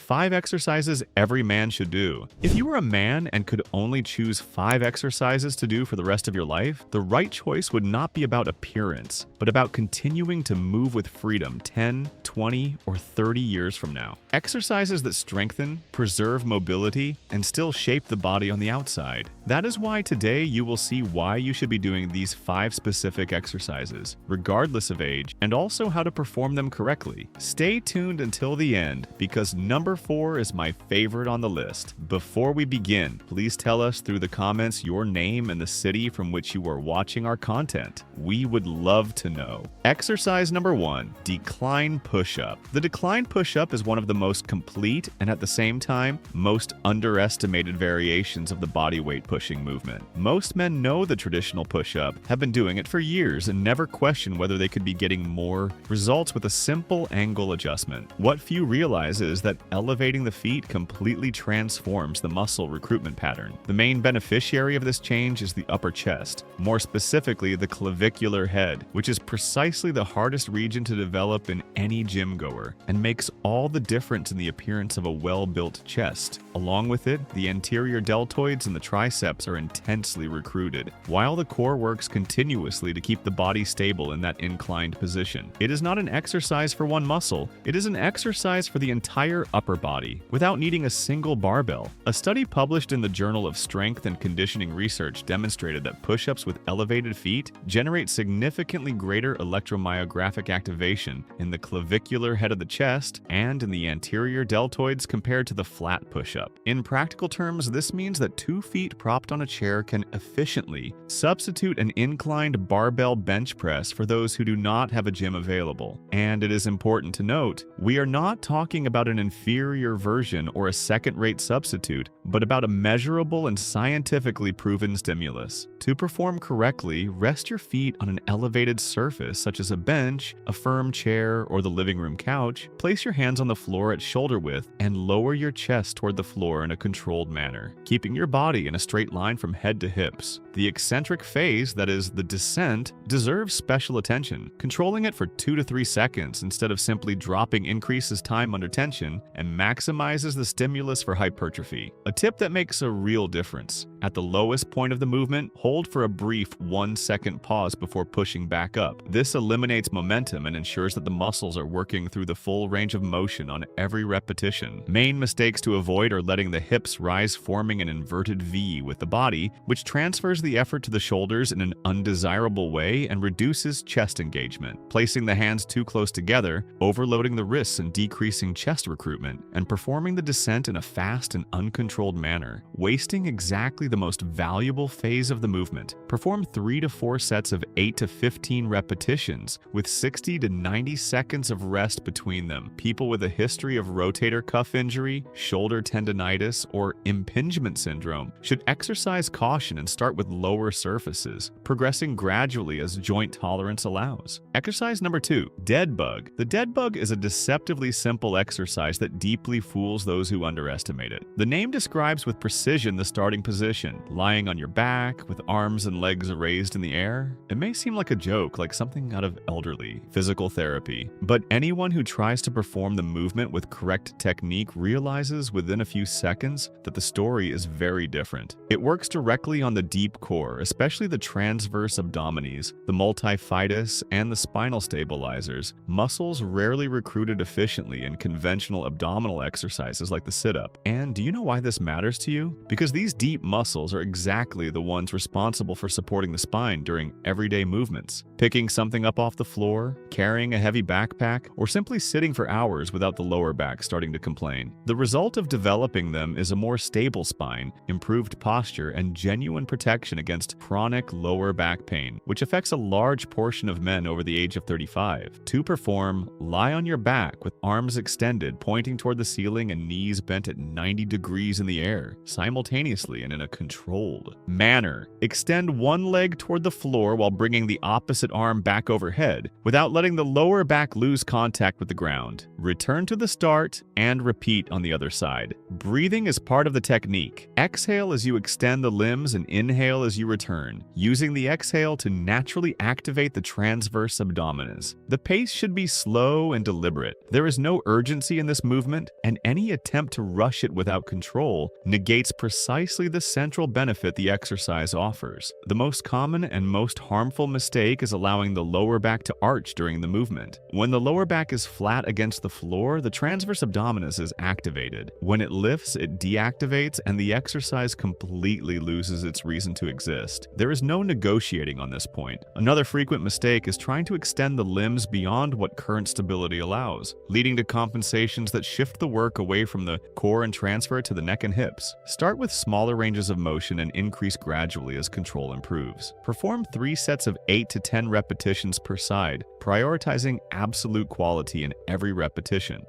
5 exercises every man should do. If you were a man and could only choose 5 exercises to do for the rest of your life, the right choice would not be about appearance, but about continuing to move with freedom 10, 20, or 30 years from now. Exercises that strengthen, preserve mobility, and still shape the body on the outside. That is why today you will see why you should be doing these 5 specific exercises, regardless of age, and also how to perform them correctly. Stay tuned until the end, because number 4 is my favorite on the list. Before we begin, please tell us through the comments your name and the city from which you are watching our content. We would love to know. Exercise number 1, decline push-up. The decline push-up is one of the most complete and at the same time most underestimated variations of the bodyweight pushing movement. Most men know the traditional push-up, have been doing it for years, and never question whether they could be getting more results with a simple angle adjustment. What few realize is that elevating the feet completely transforms the muscle recruitment pattern. The main beneficiary of this change is the upper chest, more specifically the clavicular head, which is precisely the hardest region to develop in any gym goer, and makes all the difference in the appearance of a well-built chest. Along with it, the anterior deltoids and the triceps are intensely recruited, while the core works continuously to keep the body stable in that inclined position. It is not an exercise for one muscle, it is an exercise for the entire upper body, without needing a single barbell. A study published in the Journal of Strength and Conditioning Research demonstrated that push-ups with elevated feet generate significantly greater electromyographic activation in the clavicular head of the chest and in the anterior deltoids compared to the flat push-up. In practical terms, this means that 2 feet propped on a chair can efficiently substitute an inclined barbell bench press for those who do not have a gym available. And it is important to note, we are not talking about an inferior version or a second-rate substitute, but about a measurable and scientifically proven stimulus. To perform correctly, rest your feet on an elevated surface such as a bench, a firm chair, or the living room couch. Place your hands on the floor at shoulder width and lower your chest toward the floor in a controlled manner, keeping your body in a straight line from head to hips. The eccentric phase, that is, the descent, deserves special attention. Controlling it for 2 to 3 seconds instead of simply dropping increases time under tension and maximizes the stimulus for hypertrophy. A tip that makes a real difference. At the lowest point of the movement, hold for a brief 1-second pause before pushing back up. This eliminates momentum and ensures that the muscles are working through the full range of motion on every repetition. Main mistakes to avoid are letting the hips rise, forming an inverted V with the body, which transfers the effort to the shoulders in an undesirable way and reduces chest engagement. Placing the hands too close together, overloading the wrists and decreasing chest recruitment, and performing the descent in a fast and uncontrolled manner, wasting exactly the most valuable phase of the movement. Perform 3 to 4 sets of 8 to 15 repetitions with 60 to 90 seconds of rest between them. People with a history of rotator cuff injury, shoulder tendonitis, or impingement syndrome should exercise caution and start with lower surfaces, progressing gradually as joint tolerance allows. Exercise number 2, dead bug. The dead bug is a deceptively simple exercise that deeply fools those who underestimate it. The name describes with precision the starting position, lying on your back with arms and legs raised in the air. It may seem like a joke, like something out of elderly physical therapy, but anyone who tries to perform the movement with correct technique realizes within a few seconds that the story is very different. It works directly on the deep core, especially the transverse abdominis, the multifidus, and the spinal stabilizers, muscles rarely recruited efficiently in conventional abdominal exercises like the sit-up. And do you know why this matters to you? Because these deep muscles are exactly the ones responsible for supporting the spine during everyday movements. Picking something up off the floor, carrying a heavy backpack, or simply sitting for hours without the lower back starting to complain. The result of developing them is a more stable spine, improved posture, and genuine protection against chronic lower back pain, which affects a large portion of men over the age of 35. To perform, lie on your back with arms extended, pointing toward the ceiling and knees bent at 90 degrees in the air, simultaneously and in a controlled manner. Extend one leg toward the floor while bringing the opposite arm back overhead, without letting the lower back lose contact with the ground. Return to the start and repeat on the other side. Breathing is part of the technique. Exhale as you extend the limbs and inhale as you return, using the exhale to naturally activate the transverse abdominis. The pace should be slow and deliberate. There is no urgency in this movement, and any attempt to rush it without control negates precisely the central benefit the exercise offers. The most common and most harmful mistake is allowing the lower back to arch during the movement. When the lower back is flat against the floor, the transverse abdominis is activated. When it lifts, it deactivates, and the exercise completely loses its reason to exist. There is no negotiating on this point. Another frequent mistake is trying to extend the limbs beyond what current stability allows, leading to compensations that shift the work away from the core and transfer it to the neck and hips. Start with smaller ranges of motion and increase gradually as control improves. Perform 3 sets of 8 to 10 repetitions per side, prioritizing absolute quality in every repetition.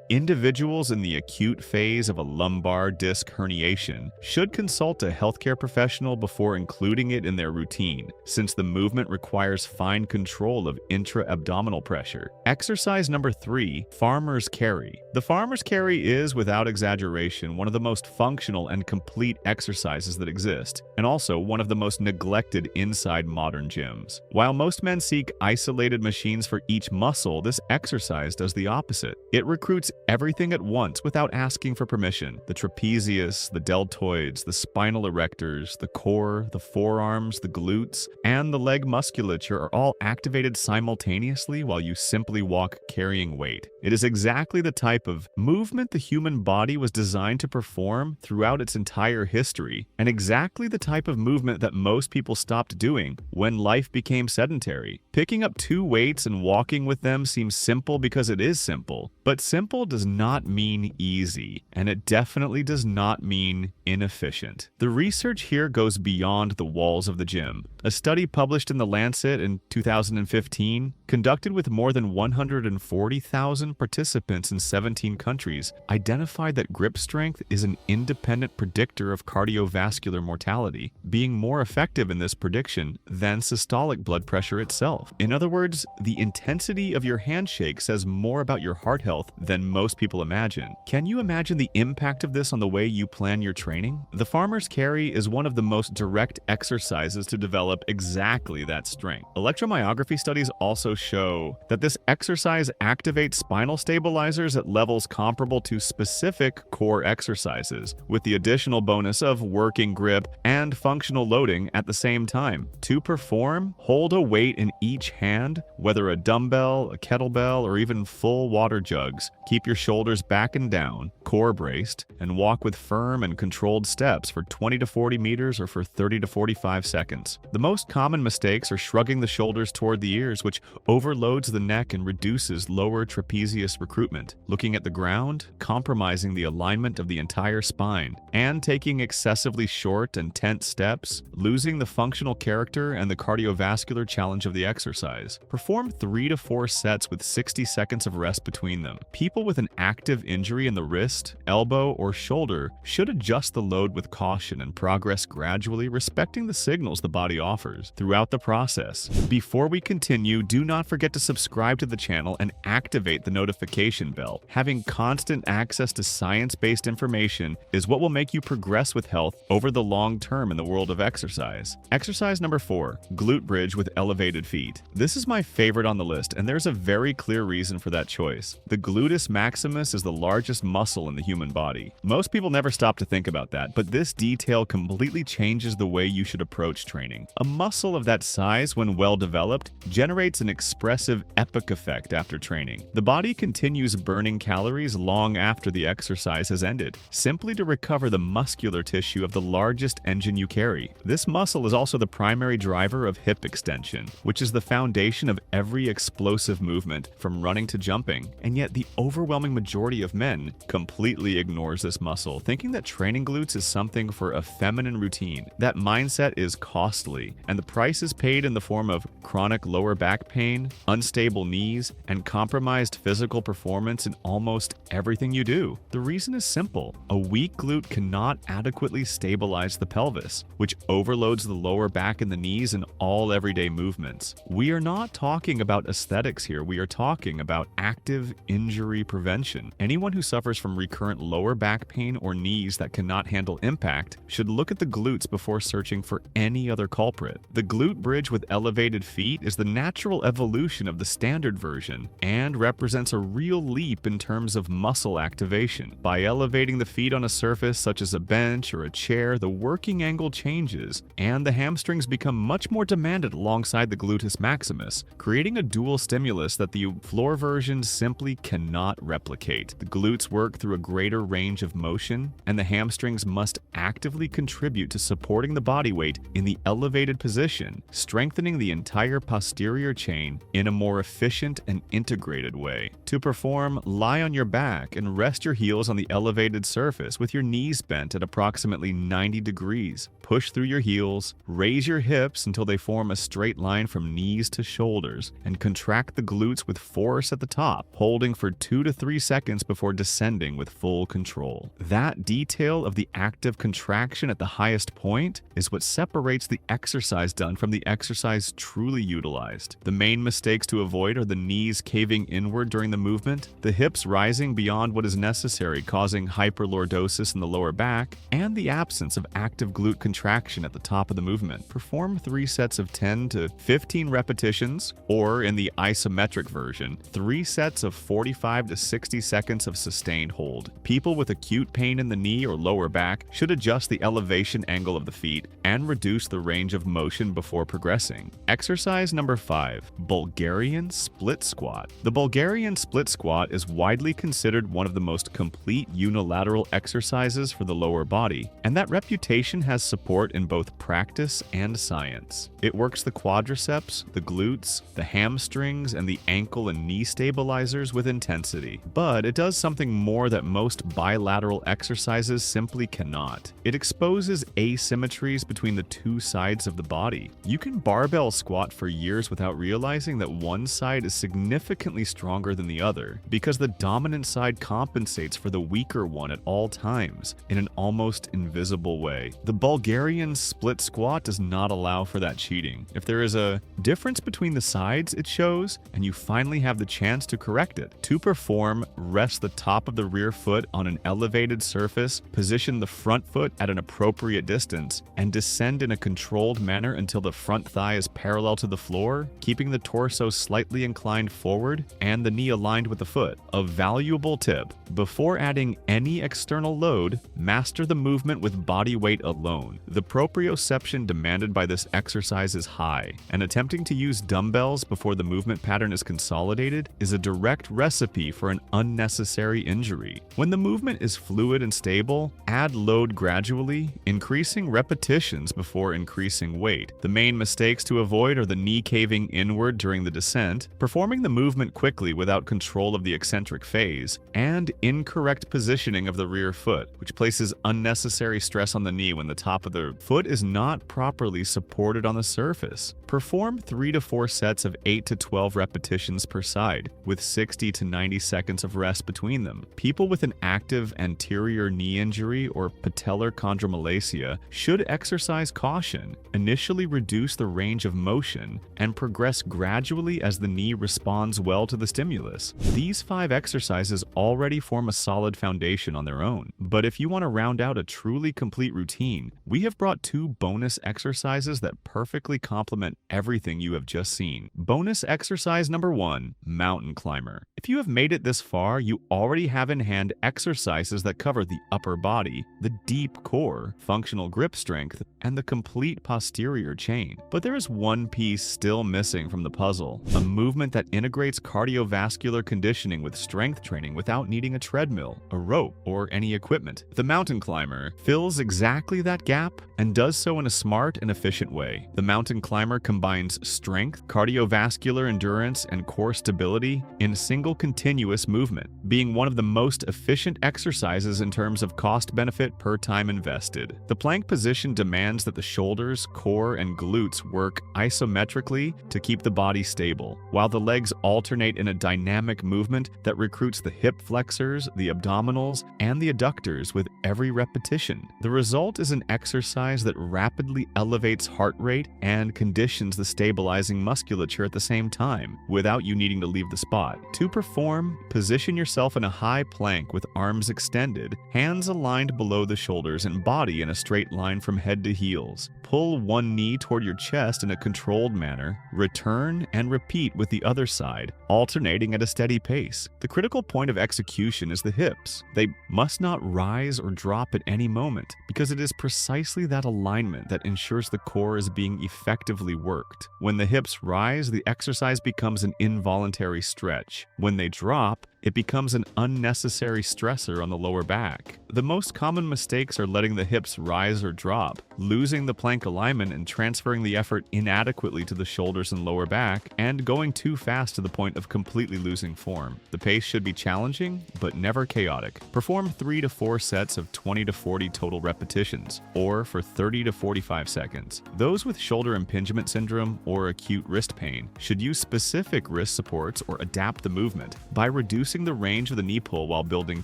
Individuals in the acute phase of a lumbar disc herniation should consult a healthcare professional before including it in their routine, since the movement requires fine control of intra-abdominal pressure. Exercise number 3, farmer's carry. The farmer's carry is, without exaggeration, one of the most functional and complete exercises that exist, and also one of the most neglected inside modern gyms. While most men seek isolated machines for each muscle, this exercise does the opposite. It recruits everything at once without asking for permission. The trapezius, the deltoids, the spinal erectors, the core, the forearms, the glutes, and the leg musculature are all activated simultaneously while you simply walk carrying weight. It is exactly the type of movement the human body was designed to perform throughout its entire history, and exactly the type of movement that most people stopped doing when life became sedentary. Picking up 2 weights and walking with them seems simple because it is simple, but simple does not mean easy, and it definitely does not mean inefficient. The research here goes beyond the walls of the gym. A study published in The Lancet in 2015, conducted with more than 140,000 participants in 17 countries, identified that grip strength is an independent predictor of cardiovascular mortality, being more effective in this prediction than systolic blood pressure itself. In other words, the intensity of your handshake says more about your heart health than most people imagine. Can you imagine the impact of this on the way you plan your training? The farmer's carry is one of the most direct exercises to develop exactly that strength. Electromyography studies also show that this exercise activates spinal stabilizers at levels comparable to specific core exercises, with the additional bonus of working grip and functional loading at the same time. To perform, hold a weight in each hand, whether a dumbbell, a kettlebell, or even full water jugs. Keep your shoulders back and down, core braced, and walk with firm and controlled steps for 20 to 40 meters or for 30 to 45 seconds. The most common mistakes are shrugging the shoulders toward the ears, which overloads the neck and reduces lower trapezius recruitment, looking at the ground, compromising the alignment of the entire spine, and taking excessively short and tense steps, losing the functional character and the cardiovascular challenge of the exercise. Perform 3 to 4 sets with 60 seconds of rest between them. People with an active injury in the wrist, elbow, or shoulder should adjust the load with caution and progress gradually, respecting the signals the body offers throughout the process. Before we continue, do not forget to subscribe to the channel and activate the notification bell. Having constant access to science-based information is what will make you progress with health over the long term in the world of exercise. Exercise number 4, glute bridge with elevated feet. This is my favorite on the list, and there's a very clear reason for that choice. The gluteus maximus is the largest muscle in the human body. Most people never stop to think about that, but this detail completely changes the way you should approach training. A muscle of that size, when well developed, generates an expressive epic effect after training. The body continues burning calories long after the exercise has ended, simply to recover the muscular tissue of the largest engine you carry. This muscle is also the primary driver of hip extension, which is the foundation of every explosive movement, from running to jumping, and yet the overwhelming majority of men completely ignores this muscle, thinking that training glutes is something for a feminine routine. That mindset is costly, and the price is paid in the form of chronic lower back pain, unstable knees, and compromised physical performance in almost everything you do. The reason is simple. A weak glute cannot adequately stabilize the pelvis, which overloads the lower back and the knees in all everyday movements. We are not talking about aesthetics here. We are talking about active, injury prevention. Anyone who suffers from recurrent lower back pain or knees that cannot handle impact should look at the glutes before searching for any other culprit. The glute bridge with elevated feet is the natural evolution of the standard version and represents a real leap in terms of muscle activation. By elevating the feet on a surface such as a bench or a chair, the working angle changes and the hamstrings become much more demanded alongside the gluteus maximus, creating a dual stimulus that the floor version simply cannot replicate. The glutes work through a greater range of motion, and the hamstrings must actively contribute to supporting the body weight in the elevated position, strengthening the entire posterior chain in a more efficient and integrated way. To perform, lie on your back and rest your heels on the elevated surface with your knees bent at approximately 90 degrees. Push through your heels, raise your hips until they form a straight line from knees to shoulders, and contract the glutes with force at the top, holding for 2 to 3 seconds before descending with full control. That detail of the active contraction at the highest point is what separates the exercise done from the exercise truly utilized. The main mistakes to avoid are the knees caving inward during the movement, the hips rising beyond what is necessary, causing hyperlordosis in the lower back, and the absence of active glute contraction at the top of the movement. Perform 3 sets of 10 to 15 repetitions, or in the isometric version, 3 sets of 45 to 60 seconds of sustained hold. People with acute pain in the knee or lower back should adjust the elevation angle of the feet and reduce the range of motion before progressing. Exercise number 5, Bulgarian split squat. The Bulgarian split squat is widely considered one of the most complete unilateral exercises for the lower body, and that reputation has support in both practice and science. It works the quadriceps, the glutes, the hamstrings, and the ankle and knee stabilizers with intensity. But it does something more that most bilateral exercises simply cannot. It exposes asymmetries between the two sides of the body. You can barbell squat for years without realizing that one side is significantly stronger than the other, because the dominant side compensates for the weaker one at all times in an almost invisible way. The Bulgarian split squat does not allow for that cheating. If there is a difference between the sides, it shows, and you finally have the chance to correct it. To perform, rest the top of the rear foot on an elevated surface, position the front foot at an appropriate distance, and descend in a controlled manner until the front thigh is parallel to the floor, keeping the torso slightly inclined forward and the knee aligned with the foot. A valuable tip: before adding any external load, master the movement with body weight alone. The proprioception demanded by this exercise is high, and attempting to use dumbbells before the movement pattern is consolidated is a direct recipe for an unnecessary injury. When the movement is fluid and stable, add load gradually, increasing repetitions before increasing weight. The main mistakes to avoid are the knee caving inward during the descent, performing the movement quickly without control of the eccentric phase, and incorrect positioning of the rear foot, which places unnecessary stress on the knee when the top of the foot is not properly supported on the surface. Perform 3 to 4 sets of 8 to 12 repetitions per side, with 60 to 90 seconds of rest between them. People with an active anterior knee injury or patellar chondromalacia should exercise caution, initially reduce the range of motion, and progress gradually as the knee responds well to the stimulus. These 5 exercises already form a solid foundation on their own, but if you want to round out a truly complete routine, we have brought 2 bonus exercises that perfectly complement everything you have just seen. Bonus exercise number 1, mountain climber. If you have made it this far, you already have in hand exercises that cover the upper body, the deep core, functional grip strength, and the complete posterior chain. But there is one piece still missing from the puzzle, a movement that integrates cardiovascular conditioning with strength training without needing a treadmill, a rope, or any equipment. The mountain climber fills exactly that gap and does so in a smart and efficient way. The mountain climber combines strength, cardiovascular endurance, and core stability in a single continuous movement, being one of the most efficient exercises in terms of cost-benefit per time invested. The plank position demands that the shoulders, core, and glutes work isometrically to keep the body stable, while the legs alternate in a dynamic movement that recruits the hip flexors, the abdominals, and the adductors with every repetition. The result is an exercise that rapidly elevates heart rate and conditions the stabilizing musculature at the same time, without you needing to leave the spot. To form, position yourself in a high plank with arms extended, hands aligned below the shoulders and body in a straight line from head to heels. Pull one knee toward your chest in a controlled manner, return and repeat with the other side, alternating at a steady pace. The critical point of execution is the hips. They must not rise or drop at any moment, because it is precisely that alignment that ensures the core is being effectively worked. When the hips rise, the exercise becomes an involuntary stretch. When they drop, it becomes an unnecessary stressor on the lower back. The most common mistakes are letting the hips rise or drop, losing the plank alignment and transferring the effort inadequately to the shoulders and lower back, and going too fast to the point of completely losing form. The pace should be challenging, but never chaotic. Perform 3 to 4 sets of 20 to 40 total repetitions, or for 30 to 45 seconds. Those with shoulder impingement syndrome or acute wrist pain should use specific wrist supports or adapt the movement by reducing the range of the knee pull while building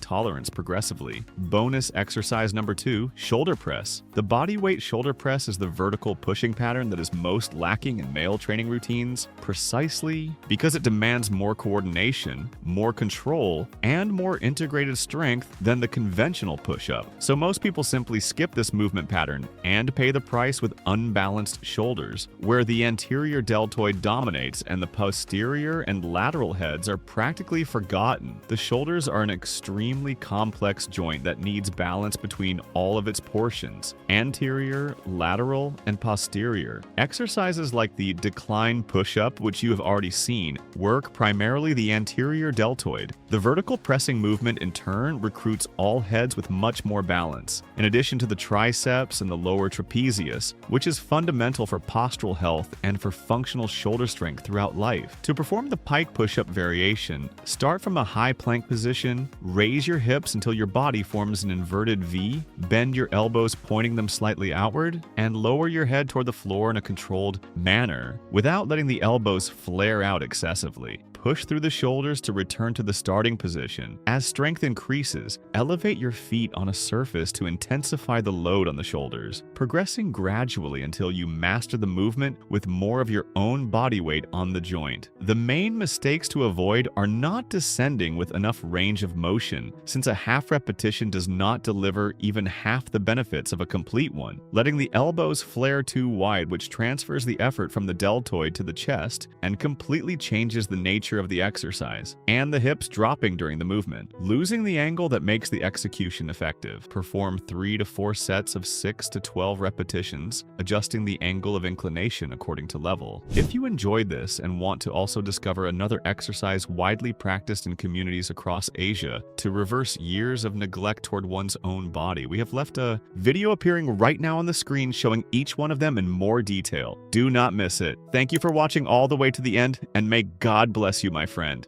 tolerance progressively. Bonus exercise number 2, shoulder press. The body weight shoulder press is the vertical pushing pattern that is most lacking in male training routines, precisely because it demands more coordination, more control, and more integrated strength than the conventional push-up. So most people simply skip this movement pattern and pay the price with unbalanced shoulders, where the anterior deltoid dominates and the posterior and lateral heads are practically forgotten. The shoulders are an extremely complex joint that needs balance between all of its portions, anterior, lateral, and posterior. Exercises like the decline push-up, which you have already seen, work primarily the anterior deltoid. The vertical pressing movement in turn recruits all heads with much more balance, in addition to the triceps and the lower trapezius, which is fundamental for postural health and for functional shoulder strength throughout life. To perform the pike push-up variation, start from a high plank position, raise your hips until your body forms an inverted V, bend your elbows pointing them slightly outward, and lower your head toward the floor in a controlled manner without letting the elbows flare out excessively. Push through the shoulders to return to the starting position. As strength increases, elevate your feet on a surface to intensify the load on the shoulders, progressing gradually until you master the movement with more of your own body weight on the joint. The main mistakes to avoid are not descending with enough range of motion, since a half repetition does not deliver even half the benefits of a complete one. Letting the elbows flare too wide, which transfers the effort from the deltoid to the chest and completely changes the nature of the exercise, and the hips dropping during the movement, losing the angle that makes the execution effective. Perform 3 to 4 sets of 6 to 12 repetitions, adjusting the angle of inclination according to level. If you enjoyed this and want to also discover another exercise widely practiced in communities across Asia to reverse years of neglect toward one's own body, we have left a video appearing right now on the screen showing each one of them in more detail. Do not miss it. Thank you for watching all the way to the end, and may God bless you, my friend.